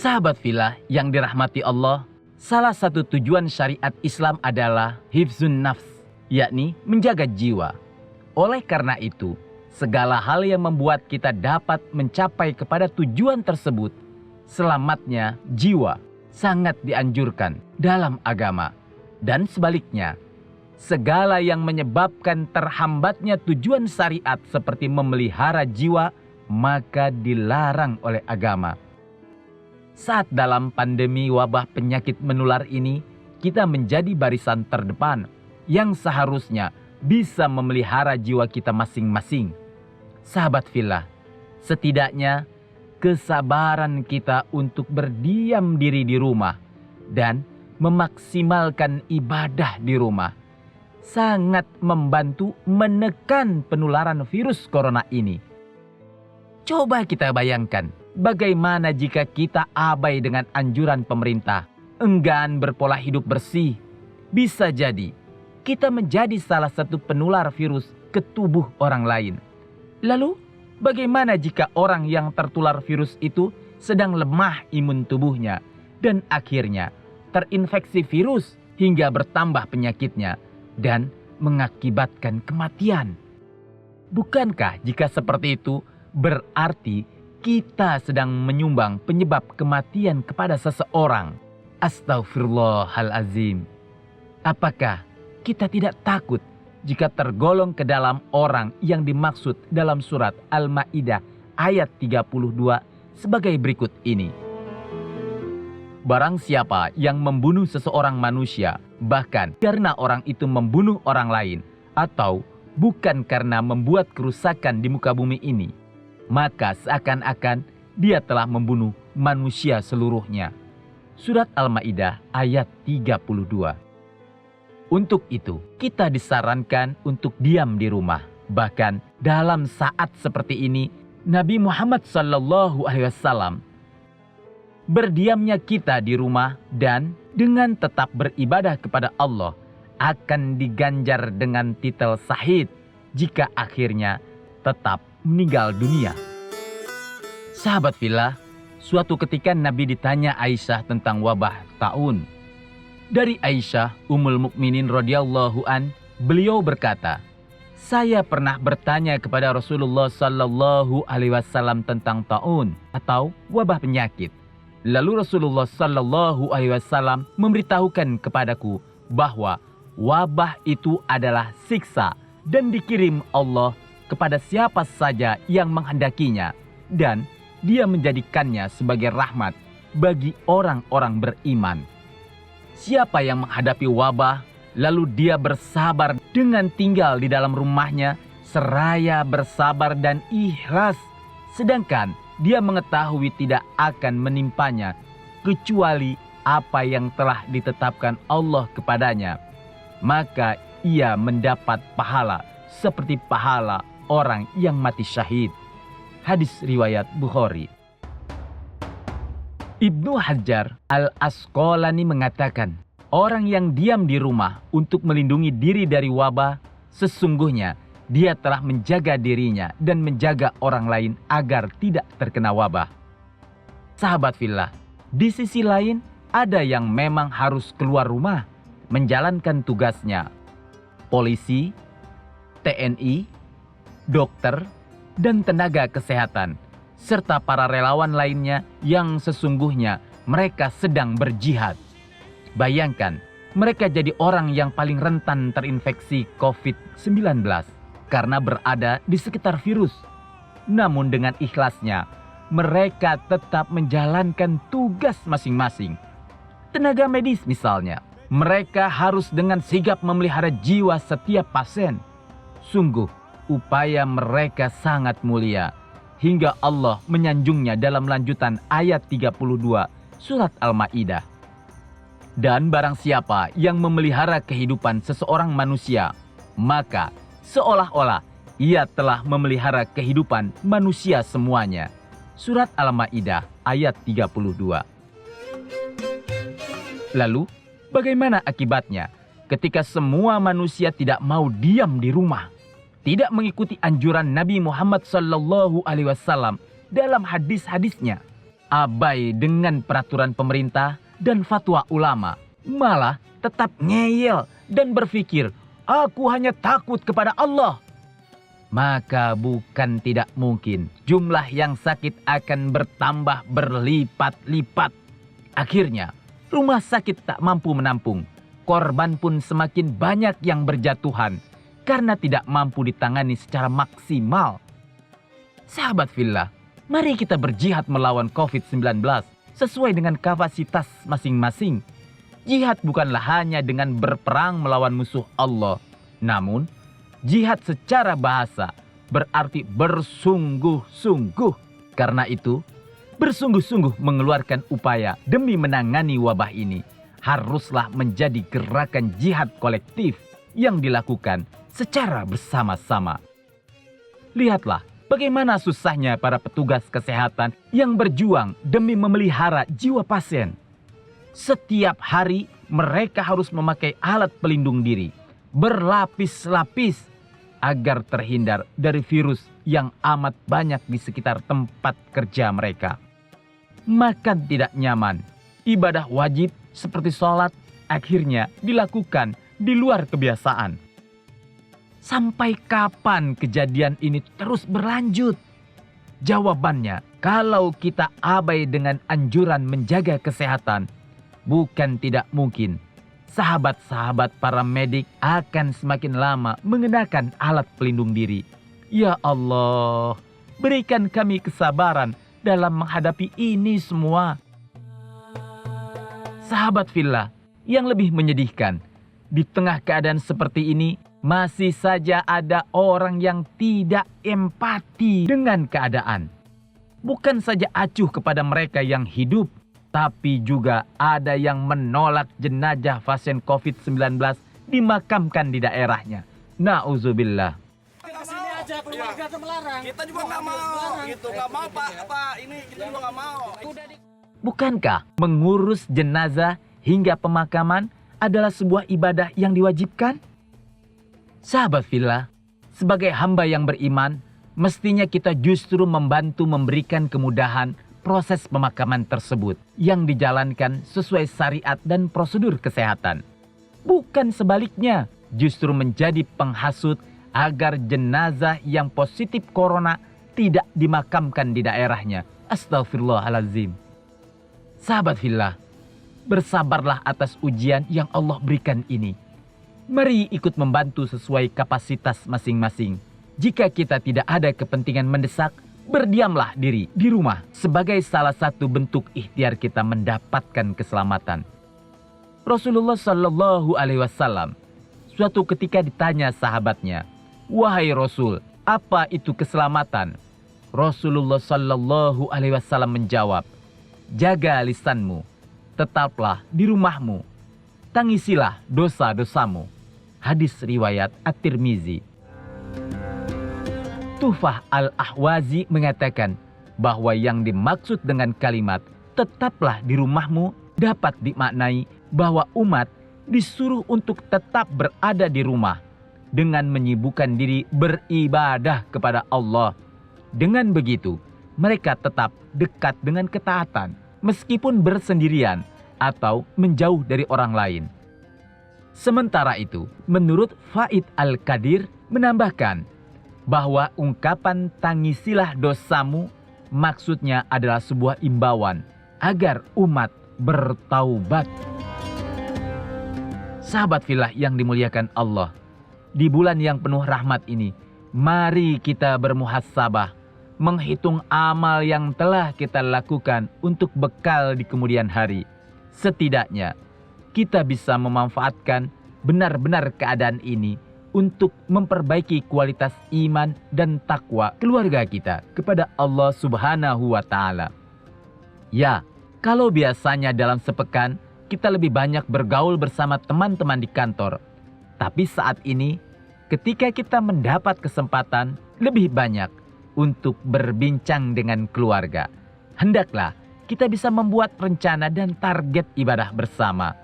Sahabat fillah yang dirahmati Allah, salah satu tujuan syariat Islam adalah hifzun nafs, yakni menjaga jiwa. Oleh karena itu, segala hal yang membuat kita dapat mencapai kepada tujuan tersebut, selamatnya jiwa sangat dianjurkan dalam agama. Dan sebaliknya, segala yang menyebabkan terhambatnya tujuan syariat seperti memelihara jiwa, maka dilarang oleh agama. Saat dalam pandemi wabah penyakit menular ini, kita menjadi barisan terdepan yang seharusnya bisa memelihara jiwa kita masing-masing. Sahabat fillah, setidaknya kesabaran kita untuk berdiam diri di rumah dan memaksimalkan ibadah di rumah sangat membantu menekan penularan virus corona ini. Coba kita bayangkan, bagaimana jika kita abai dengan anjuran pemerintah, enggan berpola hidup bersih? Bisa jadi kita menjadi salah satu penular virus ke tubuh orang lain. Lalu, bagaimana jika orang yang tertular virus itu sedang lemah imun tubuhnya dan akhirnya terinfeksi virus hingga bertambah penyakitnya dan mengakibatkan kematian? Bukankah jika seperti itu berarti kita sedang menyumbang penyebab kematian kepada seseorang? Astaghfirullahalazim. Apakah kita tidak takut jika tergolong ke dalam orang yang dimaksud dalam surat Al-Maidah ayat 32 sebagai berikut ini? Barang siapa yang membunuh seseorang manusia, bahkan karena orang itu membunuh orang lain, atau bukan karena membuat kerusakan di muka bumi ini, maka seakan-akan dia telah membunuh manusia seluruhnya. Surat Al-Maidah ayat 32. Untuk itu, kita disarankan untuk diam di rumah. Bahkan dalam saat seperti ini, Nabi Muhammad SAW berdiamnya kita di rumah dan dengan tetap beribadah kepada Allah akan diganjar dengan titel syahid jika akhirnya tetap meninggal dunia. Sahabat fillah, suatu ketika Nabi ditanya Aisyah tentang wabah taun. Dari Aisyah Ummul Mukminin radhiyallahu an, beliau berkata, "Saya pernah bertanya kepada Rasulullah sallallahu alaihi wasallam tentang taun atau wabah penyakit. Lalu Rasulullah sallallahu alaihi wasallam memberitahukan kepadaku bahwa wabah itu adalah siksa dan dikirim Allah kepada siapa saja yang menghendakinya, dan dia menjadikannya sebagai rahmat bagi orang-orang beriman. Siapa yang menghadapi wabah, lalu dia bersabar dengan tinggal di dalam rumahnya, seraya bersabar dan ikhlas, sedangkan dia mengetahui tidak akan menimpanya kecuali apa yang telah ditetapkan Allah kepadanya, maka ia mendapat pahala seperti pahala orang yang mati syahid." Hadis riwayat Bukhari. Ibnu Hajar Al-Asqalani mengatakan, orang yang diam di rumah untuk melindungi diri dari wabah, sesungguhnya dia telah menjaga dirinya dan menjaga orang lain agar tidak terkena wabah. Sahabat fillah, di sisi lain ada yang memang harus keluar rumah menjalankan tugasnya. Polisi, TNI, dokter, dan tenaga kesehatan, serta para relawan lainnya yang sesungguhnya mereka sedang berjihad. Bayangkan, mereka jadi orang yang paling rentan terinfeksi COVID-19 karena berada di sekitar virus. Namun dengan ikhlasnya, mereka tetap menjalankan tugas masing-masing. Tenaga medis misalnya, mereka harus dengan sigap memelihara jiwa setiap pasien. Sungguh, upaya mereka sangat mulia, hingga Allah menyanjungnya dalam lanjutan ayat 32 surat Al-Maidah. Dan barang siapa yang memelihara kehidupan seseorang manusia, maka seolah-olah ia telah memelihara kehidupan manusia semuanya. Surat Al-Maidah ayat 32. Lalu, bagaimana akibatnya ketika semua manusia tidak mau diam di rumah, tidak mengikuti anjuran Nabi Muhammad SAW dalam hadis-hadisnya? abai dengan peraturan pemerintah dan fatwa ulama, malah tetap ngeyel dan berpikir, aku hanya takut kepada Allah, maka bukan tidak mungkin jumlah yang sakit akan bertambah berlipat-lipat. Akhirnya, rumah sakit tak mampu menampung. Korban pun semakin banyak yang berjatuhan karena tidak mampu ditangani secara maksimal. Sahabat fillah, mari kita berjihad melawan COVID-19 sesuai dengan kapasitas masing-masing. Jihad bukanlah hanya dengan berperang melawan musuh Allah, namun jihad secara bahasa berarti bersungguh-sungguh. Karena itu, bersungguh-sungguh mengeluarkan upaya demi menangani wabah ini haruslah menjadi gerakan jihad kolektif yang dilakukan secara bersama-sama. Lihatlah bagaimana susahnya para petugas kesehatan yang berjuang demi memelihara jiwa pasien. Setiap hari mereka harus memakai alat pelindung diri berlapis-lapis agar terhindar dari virus yang amat banyak di sekitar tempat kerja mereka. Makan tidak nyaman, ibadah wajib seperti sholat akhirnya dilakukan di luar kebiasaan. Sampai kapan kejadian ini terus berlanjut? Jawabannya, kalau kita abai dengan anjuran menjaga kesehatan, bukan tidak mungkin sahabat-sahabat para medik akan semakin lama mengenakan alat pelindung diri. Ya Allah, berikan kami kesabaran dalam menghadapi ini semua. Sahabat fillah, yang lebih menyedihkan, di tengah keadaan seperti ini, masih saja ada orang yang tidak empati dengan keadaan. Bukan saja acuh kepada mereka yang hidup, tapi juga ada yang menolak jenazah pasien COVID-19 dimakamkan di daerahnya. Na'udzubillah. Kesini aja keluarga tuh melarang. Kita juga nggak mau, gitu nggak mau Pak. Ini kita juga nggak mau. Bukankah mengurus jenazah hingga pemakaman adalah sebuah ibadah yang diwajibkan? Sahabat fillah, sebagai hamba yang beriman, mestinya kita justru membantu memberikan kemudahan proses pemakaman tersebut yang dijalankan sesuai syariat dan prosedur kesehatan. Bukan sebaliknya, justru menjadi penghasut agar jenazah yang positif corona tidak dimakamkan di daerahnya. Astagfirullahaladzim. Sahabat fillah, bersabarlah atas ujian yang Allah berikan ini. Mari ikut membantu sesuai kapasitas masing-masing. Jika kita tidak ada kepentingan mendesak, berdiamlah diri di rumah sebagai salah satu bentuk ikhtiar kita mendapatkan keselamatan. Rasulullah Shallallahu Alaihi Wasallam suatu ketika ditanya sahabatnya, "Wahai Rasul, apa itu keselamatan?" Rasulullah Shallallahu Alaihi Wasallam menjawab, "Jaga lisanmu, tetaplah di rumahmu, tangisilah dosa-dosamu." Hadis riwayat At-Tirmizi. Tuhfah Al-Ahwazi mengatakan bahwa yang dimaksud dengan kalimat tetaplah di rumahmu dapat dimaknai bahwa umat disuruh untuk tetap berada di rumah dengan menyibukkan diri beribadah kepada Allah. Dengan begitu, mereka tetap dekat dengan ketaatan meskipun bersendirian atau menjauh dari orang lain. Sementara itu, menurut Faid Al-Qadir menambahkan bahwa ungkapan tangisilah dosamu maksudnya adalah sebuah imbauan agar umat bertaubat. Sahabat fillah yang dimuliakan Allah, di bulan yang penuh rahmat ini, mari kita bermuhasabah, menghitung amal yang telah kita lakukan untuk bekal di kemudian hari. Setidaknya, kita bisa memanfaatkan benar-benar keadaan ini untuk memperbaiki kualitas iman dan takwa keluarga kita kepada Allah Subhanahu wa Ta'ala. Ya, kalau biasanya dalam sepekan kita lebih banyak bergaul bersama teman-teman di kantor, tapi saat ini ketika kita mendapat kesempatan lebih banyak untuk berbincang dengan keluarga, hendaklah kita bisa membuat rencana dan target ibadah bersama.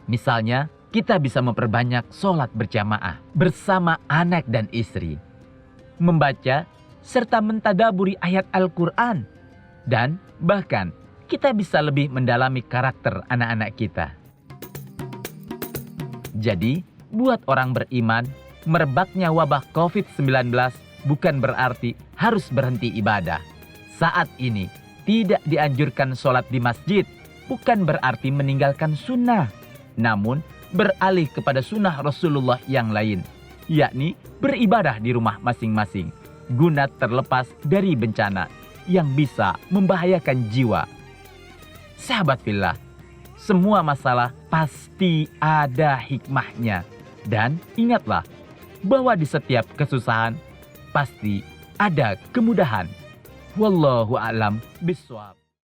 Misalnya, kita bisa memperbanyak sholat berjamaah bersama anak dan istri, membaca serta mentadaburi ayat Al-Quran, Dan bahkan kita bisa lebih mendalami karakter anak-anak kita. Jadi, buat orang beriman, merebaknya wabah COVID-19 bukan berarti harus berhenti ibadah. Saat ini, tidak dianjurkan sholat di masjid, bukan berarti meninggalkan sunnah. Namun, beralih kepada sunnah Rasulullah yang lain, yakni beribadah di rumah masing-masing, guna terlepas dari bencana yang bisa membahayakan jiwa. Sahabat fillah, semua masalah pasti ada hikmahnya. Dan ingatlah bahwa di setiap kesusahan pasti ada kemudahan. Wallahu a'lam bishawab.